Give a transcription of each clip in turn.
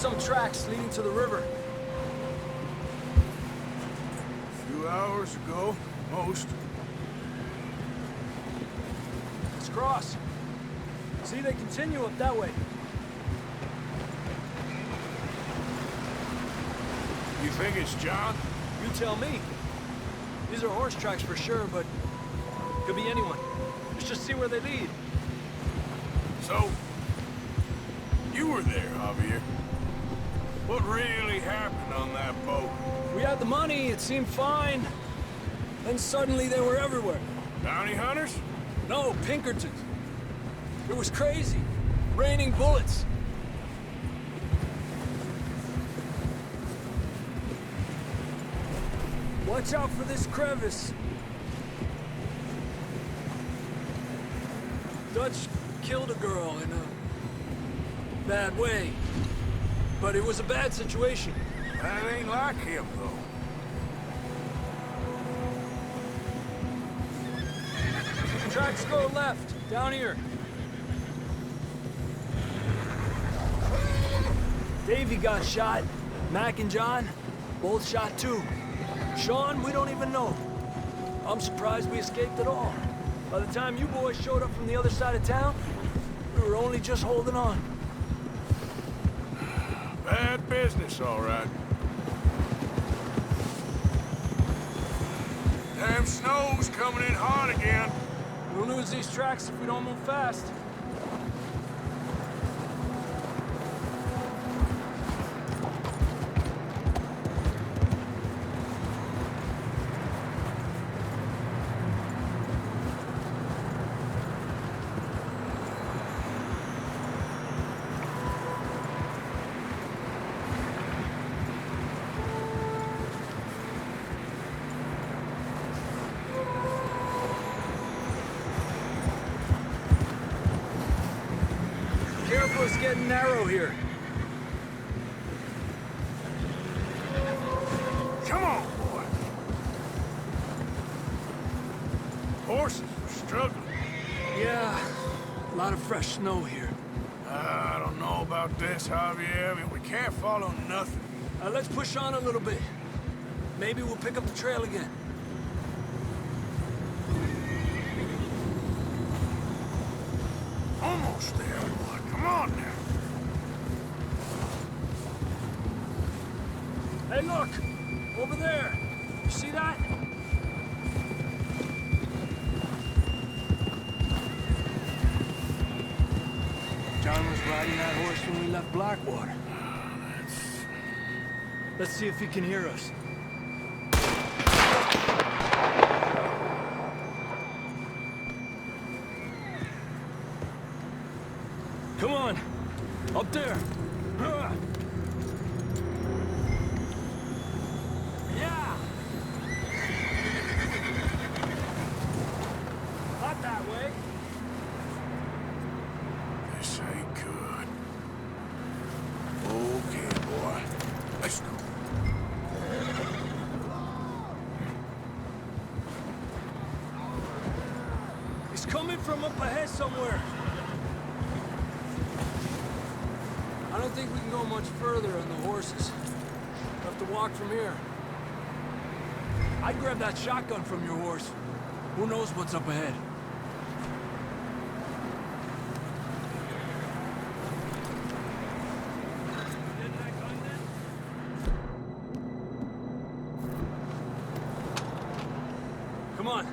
some tracks leading to the river. A few hours ago, most. Let's cross. See, they continue up that way. You think it's John? You tell me. These are horse tracks for sure, but could be anyone. Let's just see where they lead. So, you were there, Javier. What really happened on that boat? We had the money, it seemed fine. Then suddenly they were everywhere. Bounty hunters? No, Pinkertons. It was crazy. Raining bullets. Watch out for this crevice. Dutch killed a girl in a bad way. But it was a bad situation. That ain't like him, though. Tracks go left, down here. Davey got shot. Mac and John, both shot too. Sean, we don't even know. I'm surprised we escaped at all. By the time you boys showed up from the other side of town, we were only just holding on. Bad business, all right. Damn snow's coming in hot again. We'll lose these tracks if we don't move fast. Careful, it's getting narrow here. Come on, boy. Horses are struggling. Yeah, a lot of fresh snow here. I don't know about this, Javier. I mean, we can't follow nothing. Let's push on a little bit. Maybe we'll pick up the trail again. Almost there, boy. Come on now. Hey, look! Over there! You see that? John was riding that horse when we left Blackwater. Let's see if he can hear us. Come on! Up there! Yeah! Not that way. This ain't good. Okay, boy. Let's go. He's coming from up ahead somewhere. I don't think we can go much further on the horses. We'll have to walk from here. I'd grab that shotgun from your horse. Who knows what's up ahead? Come on.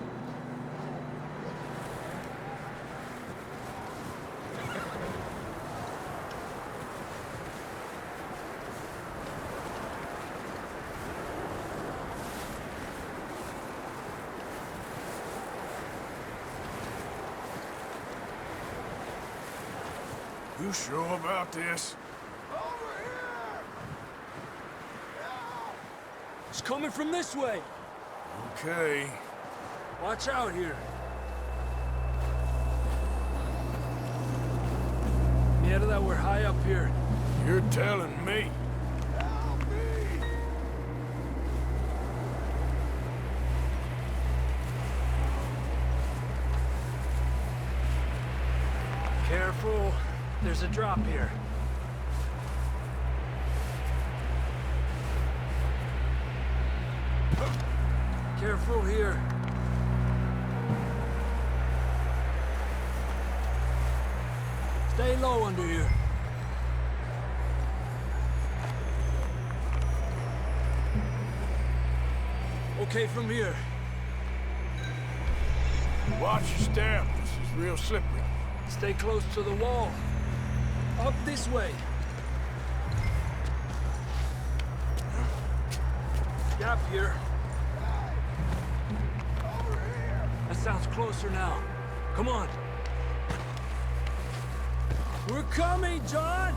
You sure about this? It's coming from this way. Okay. Watch out here. Yeah, that we're high up here. You're telling me. Help me! Careful. There's a drop here. Careful here. Stay low under here. Okay from here. Watch your step. This is real slippery. Stay close to the wall. Up this way. Gap here. That sounds closer now. Come on. We're coming, John!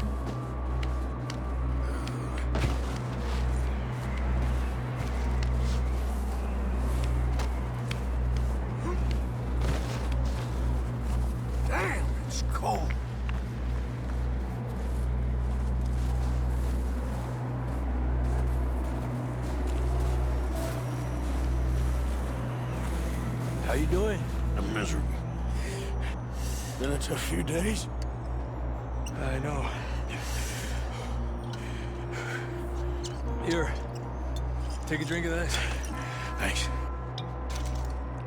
Damn, it's cold. How you doing? I'm miserable. Been a tough few days. I know. Here. Take a drink of this. Thanks.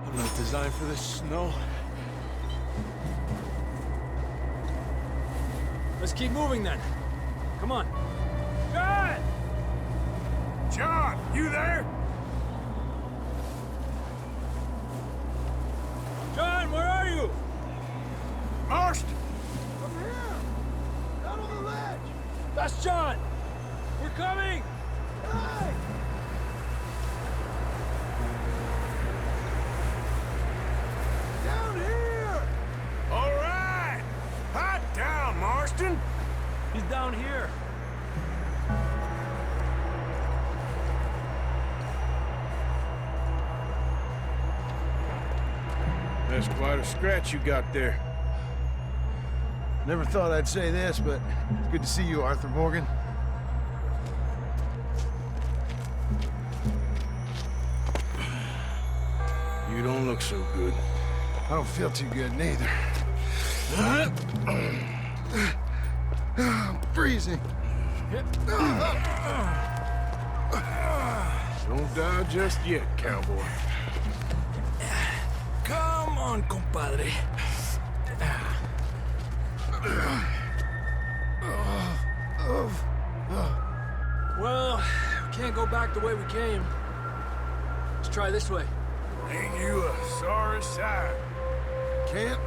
I'm not designed for this snow. Let's keep moving then. Come on. John! John, you there? John, where are you? Marston! Over here! Down on the ledge! That's John! We're coming! Hey! Down here! All right! Hot down, Marston! He's down here. That's quite a scratch you got there. Never thought I'd say this, but it's good to see you, Arthur Morgan. You don't look so good. I don't feel too good neither. I'm freezing. Don't die just yet, cowboy. Come on, compadre. Well, we can't go back the way we came. Let's try this way. Ain't you a sorry sight? Can't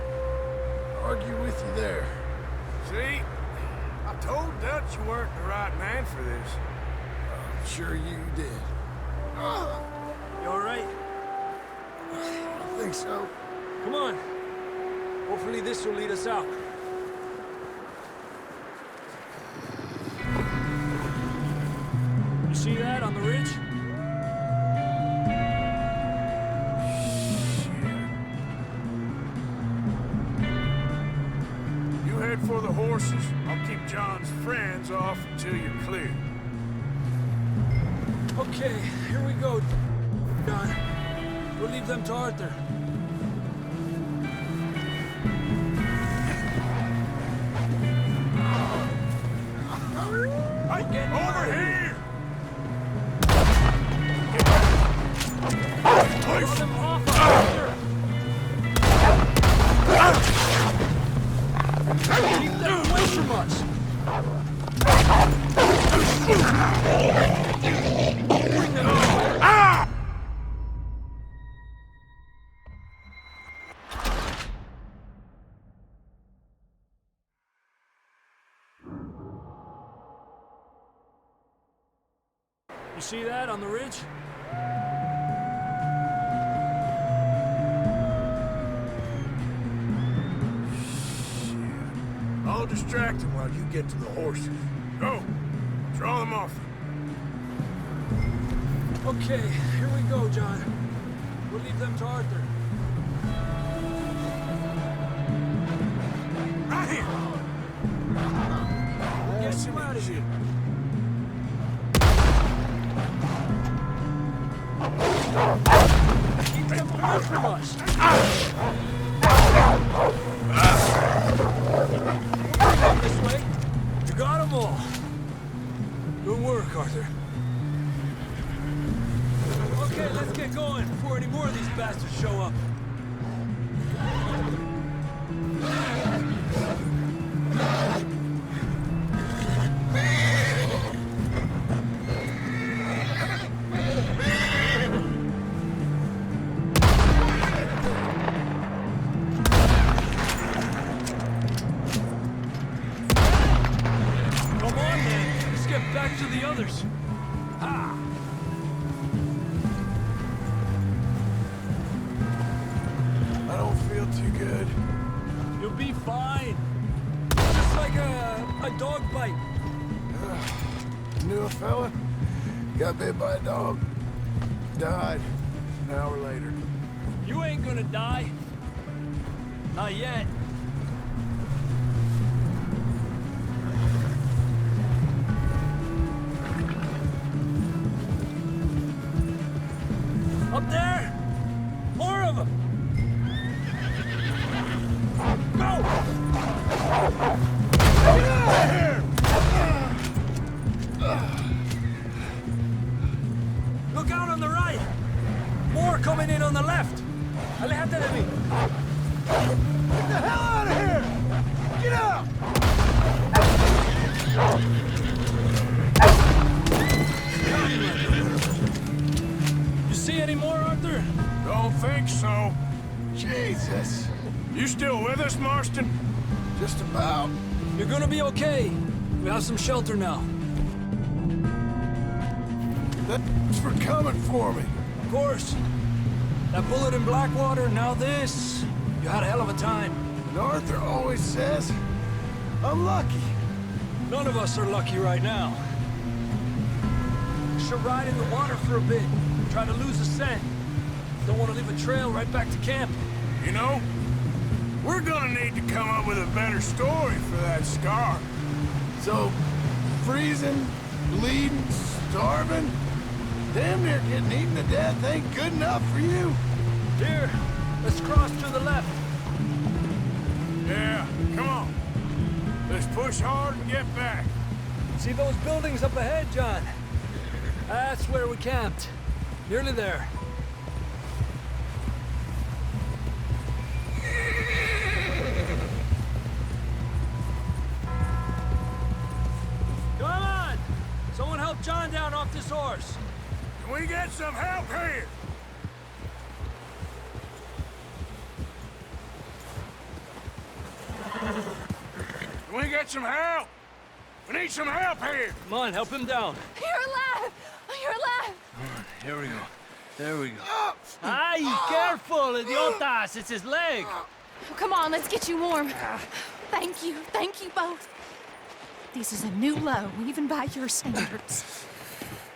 argue with you there. See? I told Dutch you weren't the right man for this. I'm sure you did. You all right? I think so. Come on. Hopefully this will lead us out. You see that on the ridge? You head for the horses. I'll keep John's friends off until you're clear. Okay, here we go, John. We'll leave them to Arthur. Hey, over here! Throw them off Arthur! Keep them away from us! Bring them over! You see that on the ridge? I'll distract him while you get to the horses. Go! Draw them off. Okay, here we go, John. We'll leave them to Arthur. Right here! We'll get you out of here. Keep them away from us. This way. You got them all. Good work, Arthur. Okay, let's get going before any more of these bastards show up. Come on, then. Let's get back to the others. Ha! I don't feel too good. You'll be fine. Just like a dog bite. Knew a fella, got bit by a dog, died an hour later. You ain't gonna die. Not yet. Up there! More of them! Go! Get out of here! Look out on the right! More coming in on the left! Aléjate de mí! Get the hell out of here! Get out! You see any more, Arthur? Don't think so. Jesus, You still with us, Marston? just about. You're gonna be okay. We have some shelter now. Thanks for coming for me. Of course. That bullet in Blackwater, now this. You had a hell of a time. And Arthur always says, I'm lucky. None of us are lucky right now. Should ride in the water for a bit. Try to lose the scent. Don't want to leave a trail right back to camp. You know, we're gonna need to come up with a better story for that scar. So, freezing, bleeding, starving, damn near getting eaten to death ain't good enough for you. Here, let's cross to the left. Yeah, come on. Let's push hard and get back. See those buildings up ahead, John? That's where we camped. Nearly there. Come on! Someone help John down off this horse. Can we get some help here? Can we get some help? We need some help here. Come on, help him down. You're alive! You're alive! Here we go. There we go. Ay, careful, idiotas! It's his leg! Come on, let's get you warm. Thank you both. This is a new low, even by your standards.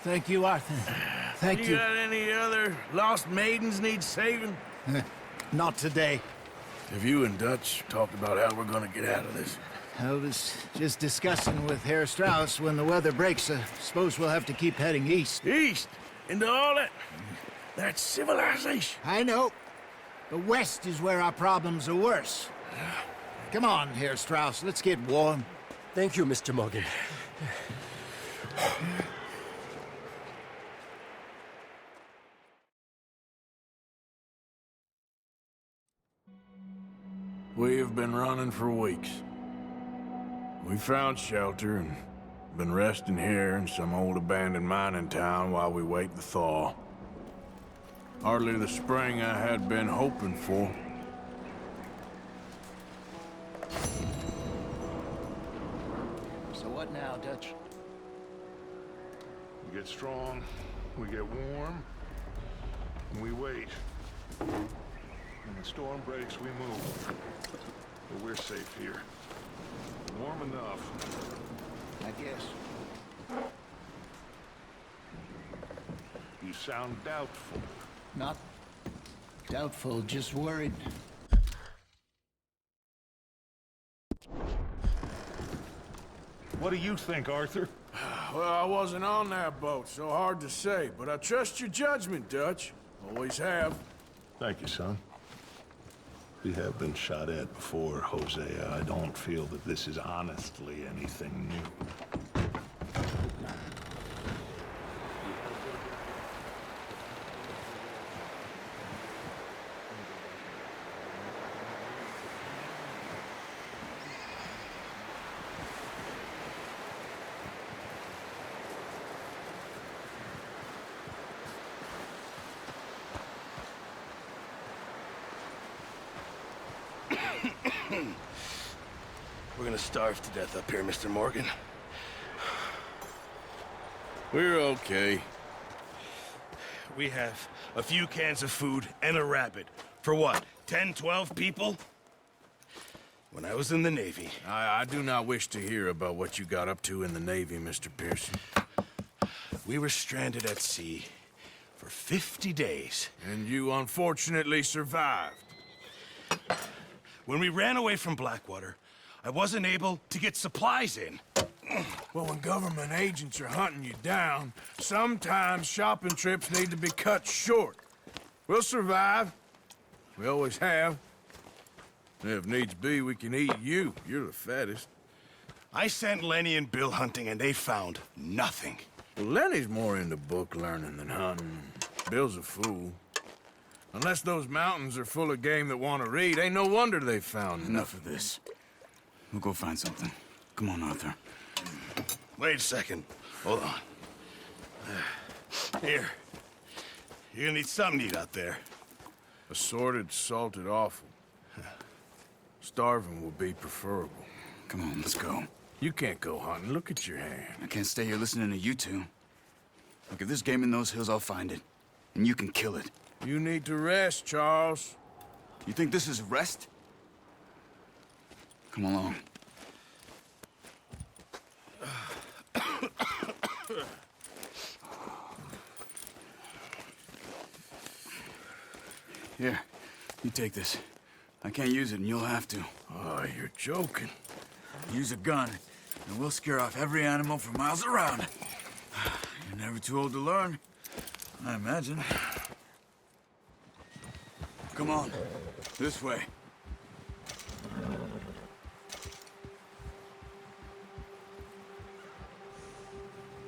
Thank you, Arthur. Thank You got any other lost maidens need saving? Not today. Have you and Dutch talked about how we're gonna get out of this? I was just discussing with Herr Strauss when the weather breaks. I suppose we'll have to keep heading east. East? Into all that civilization? I know. The west is where our problems are worse. Come on, Herr Strauss, let's get warm. Thank you, Mr. Morgan. We have been running for weeks. We found shelter and been resting here in some old abandoned mining town while we wait the thaw. Hardly the spring I had been hoping for. So what now, Dutch? We get strong, we get warm, and we wait. When the storm breaks, we move. But we're safe here. Warm enough. I guess. You sound doubtful. Not doubtful, just worried. What do you think, Arthur? Well, I wasn't on that boat, so hard to say, but I trust your judgment, Dutch. Always have. Thank you, son. We have been shot at before, Hosea. I don't feel that this is honestly anything new. We're gonna starve to death up here, Mr. Morgan. We're okay. We have a few cans of food and a rabbit. For what, 10, 12 people? When I was in the Navy... I do not wish to hear about what you got up to in the Navy, Mr. Pearson. We were stranded at sea for 50 days. And you unfortunately survived. When we ran away from Blackwater, I wasn't able to get supplies in. Well, when government agents are hunting you down, sometimes shopping trips need to be cut short. We'll survive. We always have. If needs be, we can eat you. You're the fattest. I sent Lenny and Bill hunting, and they found nothing. Well, Lenny's more into book learning than hunting. Bill's a fool. Unless those mountains are full of game that want to read, ain't no wonder they found Enough of this. We'll go find something. Come on, Arthur. Wait a second. Hold on. Here. You're gonna need something to eat out there. Assorted, salted offal. Starving will be preferable. Come on, let's go. You can't go hunting. Look at your hand. I can't stay here listening to you two. Look, if there's game in those hills, I'll find it. And you can kill it. You need to rest, Charles. You think this is rest? Come along. Here, you take this. I can't use it, and you'll have to. Oh, you're joking. Use a gun, and we'll scare off every animal for miles around. You're never too old to learn, I imagine. Come on, this way.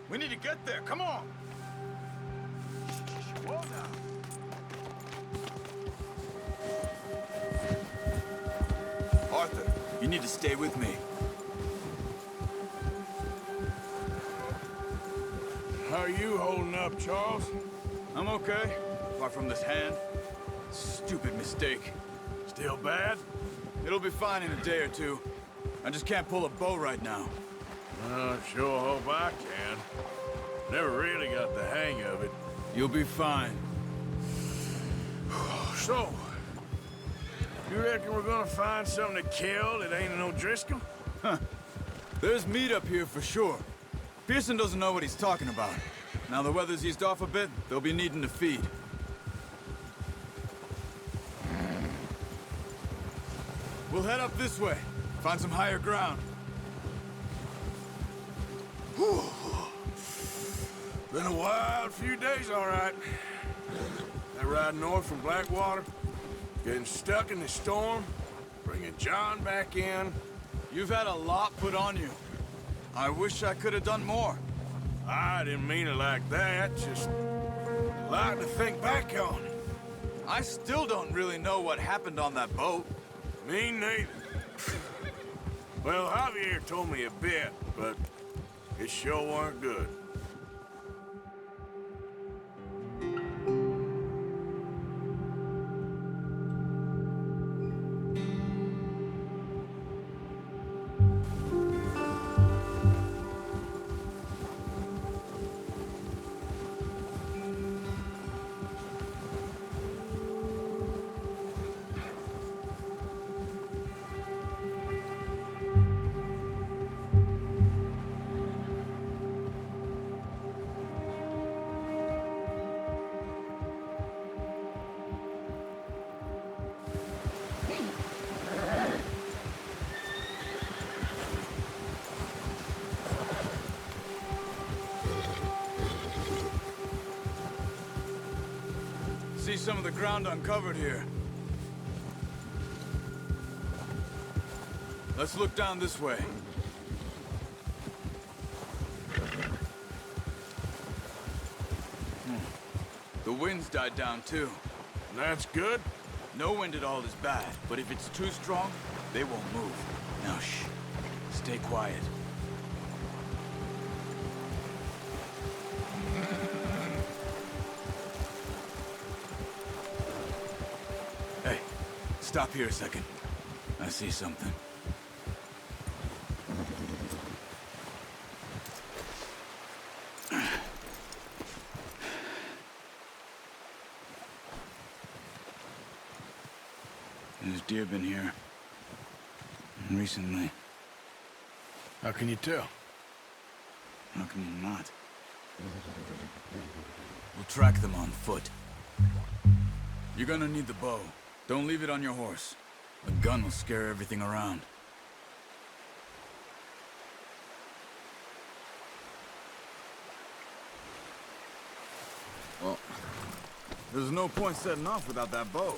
We need to get there, come on! Whoa now! Arthur, you need to stay with me. How are you holding up, Charles? I'm okay, apart from this hand. Stupid mistake. Still bad? It'll be fine in a day or two. I just can't pull a bow right now. Sure hope I can. Never really got the hang of it. You'll be fine. So, you reckon we're gonna find something to kill that ain't no Driscoll? There's meat up here for sure. Pearson doesn't know what he's talking about. Now the weather's eased off a bit, they'll be needing to feed. We'll head up this way. Find some higher ground. Been a wild few days, all right. That ride north from Blackwater, getting stuck in the storm, bringing John back in. You've had a lot put on you. I wish I could have done more. I didn't mean it like that, just a lot to think back on. I still don't really know what happened on that boat. Me neither. Well, Javier told me a bit, but it sure weren't good. See some of the ground uncovered here. Let's look down this way. The wind's died down too. That's good. No wind at all is bad, but if it's too strong, they won't move. Now shh. Stay quiet. Hey, stop here a second. I see something. There's deer been here. Recently. How can you tell? How can you not? We'll track them on foot. You're gonna need the bow. Don't leave it on your horse. A gun will scare everything around. Well, there's no point setting off without that bow.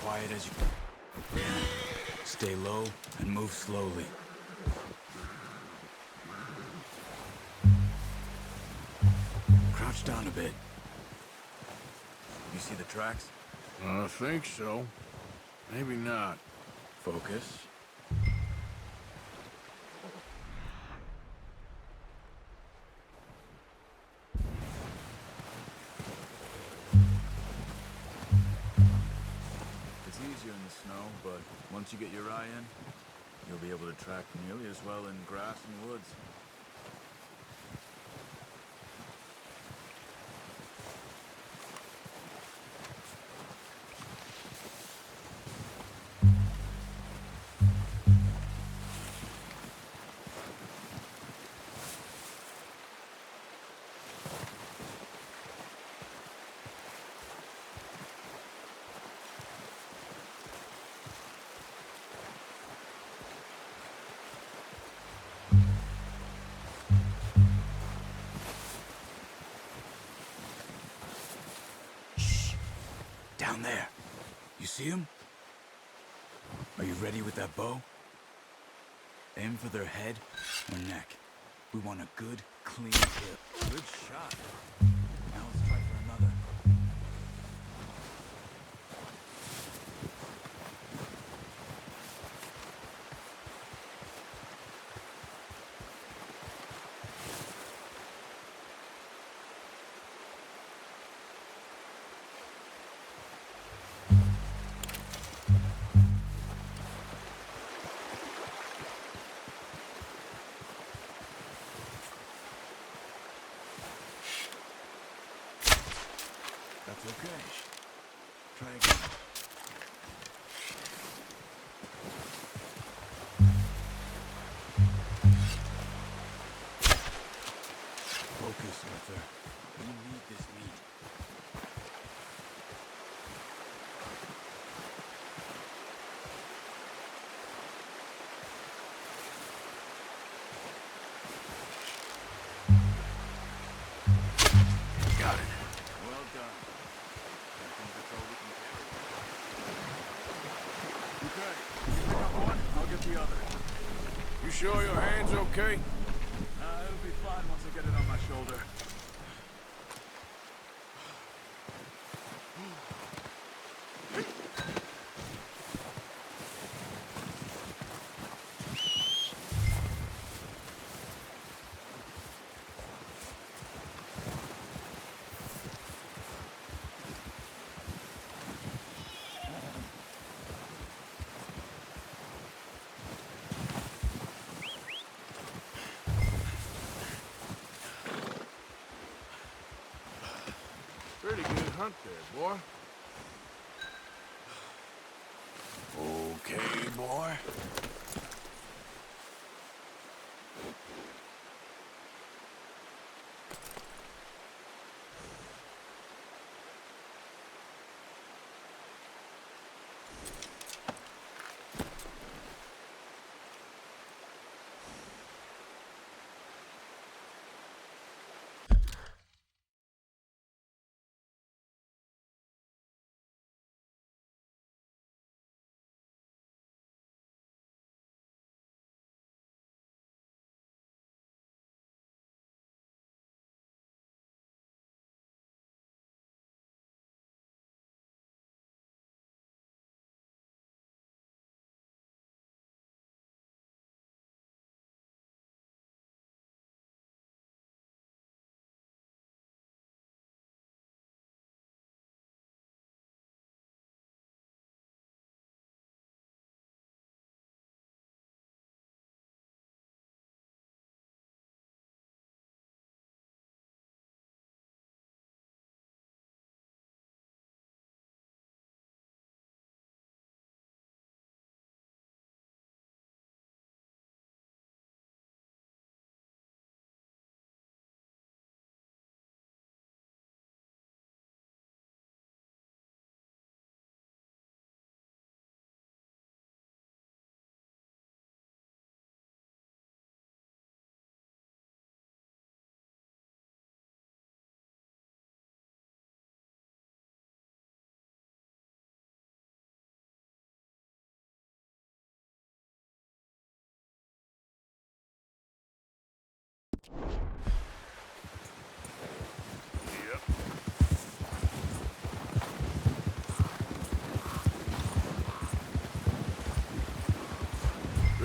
Quiet as you can. Stay low and move slowly. Crouch down a bit. You see the tracks? I think so. Maybe not. Focus. It's easier in the snow, but once you get your eye in, you'll be able to track nearly as well in grass and woods. Down there. You see him? Are you ready with that bow? Aim for their head or neck. We want a good, clean hit. Good shot. Now let's try for another. That's okay. Try again. Focus, Arthur. We need this meat. Got it. Well done. I think that's all we can carry. Okay, you pick up one, I'll get the other. You sure your hand's okay? It'll be fine once I get it on my shoulder. Pretty good hunt there, boy. Okay, boy.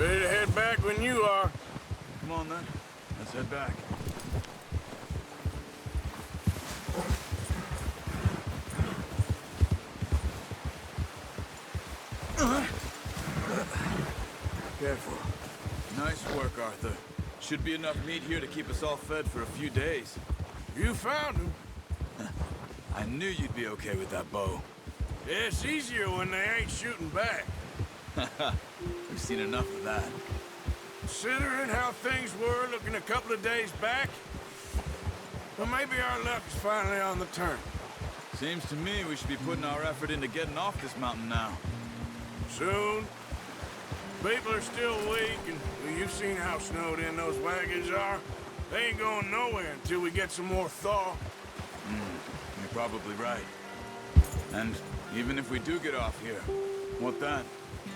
Ready to head back when you are. Come on, then. Let's head back. Careful. Nice work, Arthur. Should be enough meat here to keep us all fed for a few days. You found him. I knew you'd be okay with that bow. Yeah, it's easier when they ain't shooting back. We've seen enough of that. Considering how things were looking a couple of days back, well, maybe our luck's finally on the turn. Seems to me we should be putting our effort into getting off this mountain now. Soon. People are still weak, and well, you've seen how snowed in those wagons are. They ain't going nowhere until we get some more thaw. You're probably right. And even if we do get off here, what then?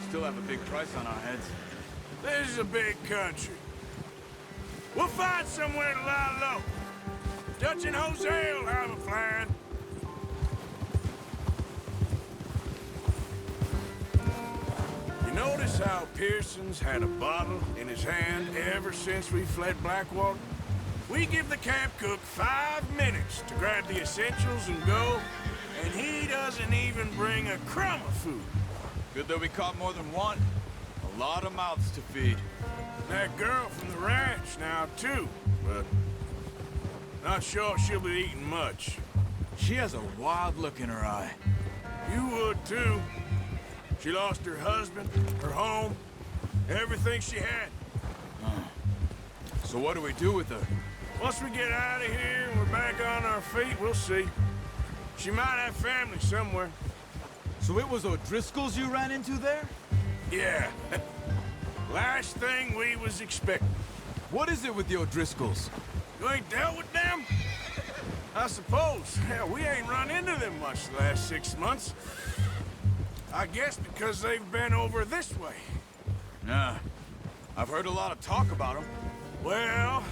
Still have a big price on our heads. This is a big country. We'll find somewhere to lie low. Dutch and Jose will have a plan. You notice how Pearson's had a bottle in his hand ever since we fled Blackwater? We give the camp cook 5 minutes to grab the essentials and go, and he doesn't even bring a crumb of food. Good that we caught more than one. A lot of mouths to feed. That girl from the ranch now, too, but not sure she'll be eating much. She has a wild look in her eye. You would, too. She lost her husband, her home, everything she had. So what do we do with her? Once we get out of here and we're back on our feet, we'll see. She might have family somewhere. So it was O'Driscoll's you ran into there? Yeah. Last thing we was expecting. What is it with the O'Driscolls? You ain't dealt with them? I suppose. Hell, we ain't run into them much the last 6 months. I guess because they've been over this way. Nah. I've heard a lot of talk about them. Well,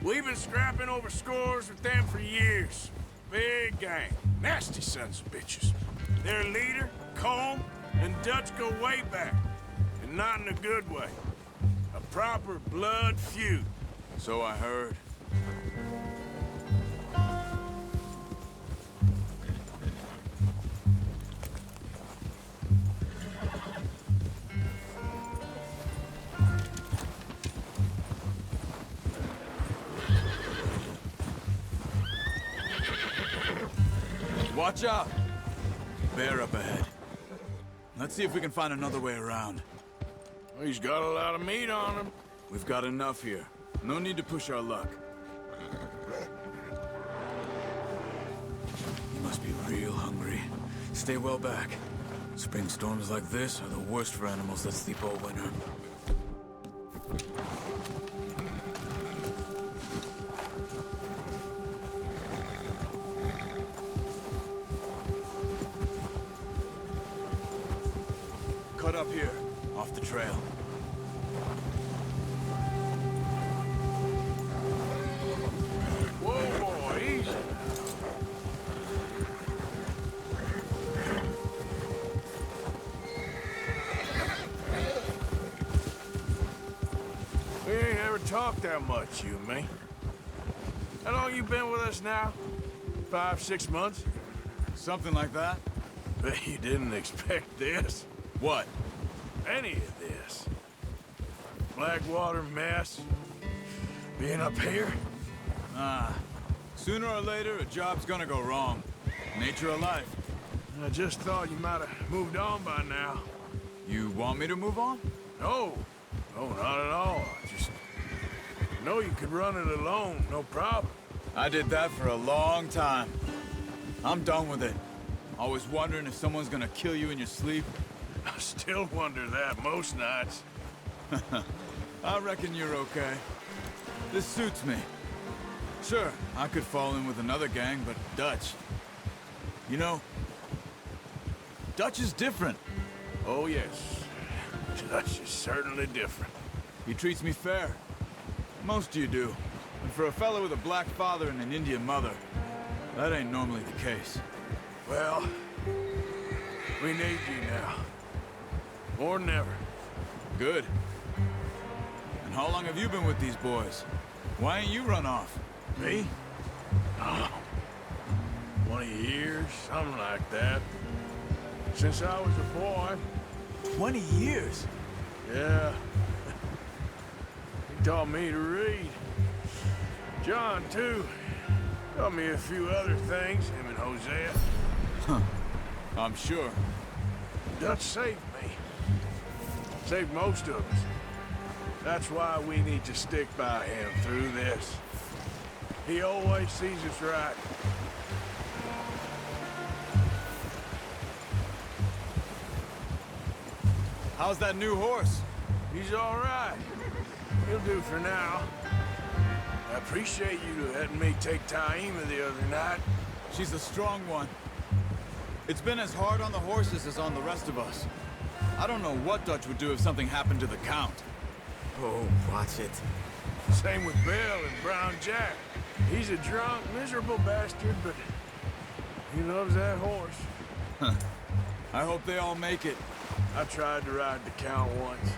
we've been scrapping over scores with them for years. Big gang. Nasty sons of bitches. Their leader, Colm, and Dutch go way back. And not in a good way. A proper blood feud. So I heard. Watch out! Bear up ahead. Let's see if we can find another way around. He's got a lot of meat on him. We've got enough here. No need to push our luck. You must be real hungry. Stay well back. Spring storms like this are the worst for animals that sleep all winter. Cut up here, off the trail. Whoa, boy, easy. We ain't ever talked that much, you and me. How long you been with us now? 5, 6 months? Something like that? Bet you didn't expect this. What? Any of this. Blackwater mess. Being up here. Sooner or later, a job's gonna go wrong. Nature of life. I just thought you might have moved on by now. You want me to move on? No. No, not at all. I just know you could run it alone, no problem. I did that for a long time. I'm done with it. Always wondering if someone's gonna kill you in your sleep. I still wonder that most nights. I reckon you're okay. This suits me. Sure, I could fall in with another gang, but Dutch... You know, Dutch is different. Oh, yes. Dutch is certainly different. He treats me fair. Most of you do. And for a fellow with a black father and an Indian mother, that ain't normally the case. Well, we need you now. More than ever. Good. And how long have you been with these boys? Why ain't you run off? Me? Oh, 20 years, something like that. Since I was a boy. 20 years? Yeah. He taught me to read. John, too. Taught me a few other things, him and Hosea. Huh. I'm sure. Dutch saved me. Saved most of us. That's why we need to stick by him through this. He always sees us right. How's that new horse? He's all right. He'll do for now. I appreciate you letting me take Taima the other night. She's a strong one. It's been as hard on the horses as on the rest of us. I don't know what Dutch would do if something happened to the Count. Oh, watch it. Same with Bill and Brown Jack. He's a drunk, miserable bastard, but he loves that horse. I hope they all make it. I tried to ride the Count once.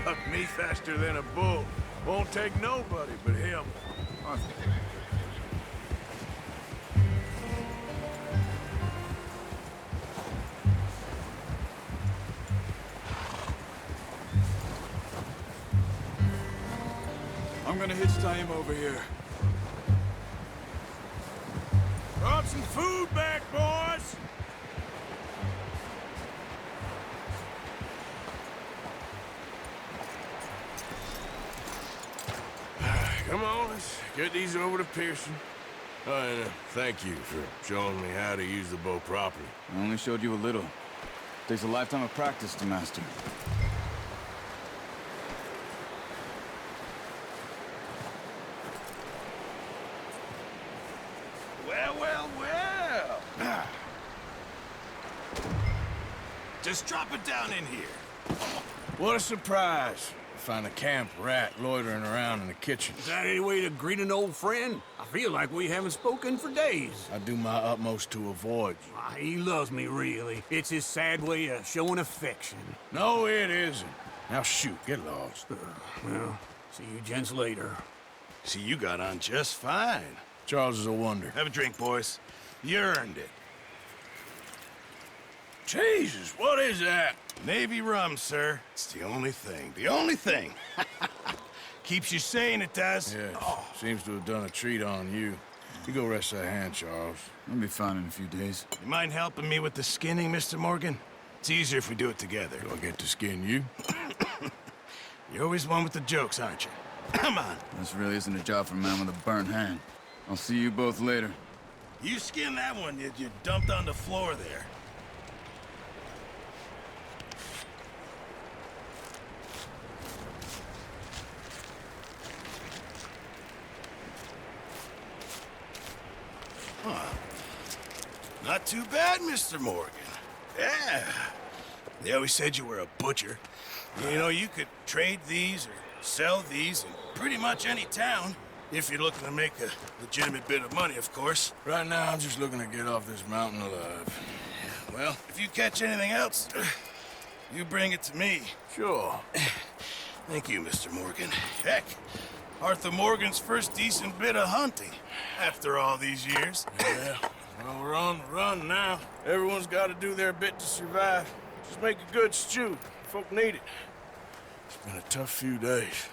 Bucked me faster than a bull. Won't take nobody but him. I'm gonna hitch Taima over here. Brought some food back, boys! Come on, let's get these over to Pearson. Oh, and thank you for showing me how to use the bow properly. I only showed you a little. Takes a lifetime of practice to master. Well. Just drop it down in here. What a surprise. Find a camp rat loitering around in the kitchen. Is that any way to greet an old friend? I feel like we haven't spoken for days. I do my utmost to avoid you. He loves me, really. It's his sad way of showing affection. No, it isn't. Now shoot, get lost. Well, see you gents later. See, you got on just fine. Charles is a wonder. Have a drink, boys. You earned it. Jesus, what is that? Navy rum, sir. It's the only thing. The only thing. Keeps you sane, it does. Yes, seems to have done a treat on you. You go rest that hand, Charles. I'll be fine in a few days. You mind helping me with the skinning, Mr. Morgan? It's easier if we do it together. Do I get to skin you? You're always one with the jokes, aren't you? Come on. This really isn't a job for a man with a burnt hand. I'll see you both later. You skin that one you dumped on the floor there. Not too bad, Mr. Morgan. Yeah. They always said you were a butcher. You know, you could trade these or sell these in pretty much any town. If you're looking to make a legitimate bit of money, of course. Right now, I'm just looking to get off this mountain alive. Well, if you catch anything else, you bring it to me. Sure. Thank you, Mr. Morgan. Heck, Arthur Morgan's first decent bit of hunting after all these years. Yeah. Well, we're on the run now. Everyone's got to do their bit to survive. Just make a good stew. Folk need it. It's been a tough few days.